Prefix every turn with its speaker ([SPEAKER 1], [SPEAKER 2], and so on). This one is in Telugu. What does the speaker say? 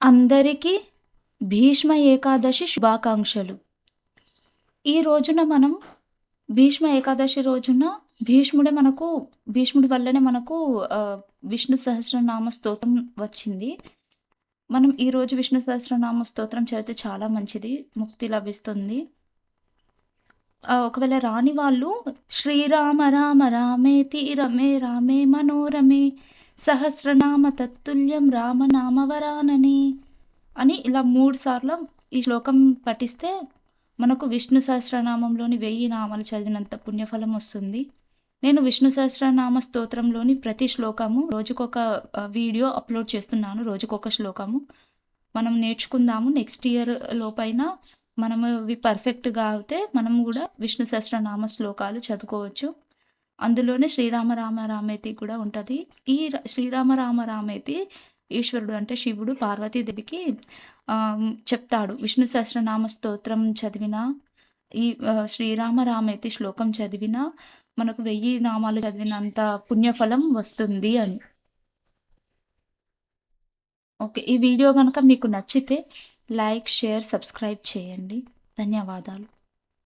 [SPEAKER 1] అందరికీ భీష్మ ఏకాదశి శుభాకాంక్షలు. ఈ రోజున మనం భీష్మ ఏకాదశి రోజున భీష్ముడి వల్లనే మనకు విష్ణు సహస్రనామ స్తోత్రం వచ్చింది. మనం ఈరోజు విష్ణు సహస్రనామ స్తోత్రం చదివితే చాలా మంచిది. ముక్తి లభిస్తుంది. ఒకవేళ రాని వాళ్ళు శ్రీరామ రామ రామేతి రమే రామే మనోరమే సహస్రనామ తత్తుల్యం రామనామ వరానని అని ఇలా 3 సార్లు ఈ శ్లోకం పఠిస్తే మనకు విష్ణు సహస్రనామంలోని 1000 నామాలు చదివినంత పుణ్యఫలం వస్తుంది. నేను విష్ణు సహస్రనామ స్తోత్రంలోని ప్రతి శ్లోకము రోజుకొక వీడియో అప్లోడ్ చేస్తున్నాను. రోజుకొక శ్లోకము మనం నేర్చుకుందాము. నెక్స్ట్ ఇయర్ లోపైన మనము ఇవి పర్ఫెక్ట్‌గా అవుతే మనము గూడా విష్ణు సహస్రనామ శ్లోకాలు చదువుకోవచ్చు. అందులోనే శ్రీరామ రామ రామేతి కూడా ఉంటది. ఈ శ్రీరామ రామ రామేతి ఈశ్వరుడు అంటే శివుడు పార్వతీదేవికి చెప్తాడు. విష్ణు సహస్రనామ స్తోత్రం చదివినా, ఈ శ్రీరామ రామేతి శ్లోకం చదివినా మనకు 1000 నామాలు చదివినంత పుణ్యఫలం వస్తుంది అని. ఓకే. ఈ వీడియో గనక మీకు నచ్చితే లైక్, షేర్, సబ్స్క్రైబ్ చేయండి. ధన్యవాదాలు.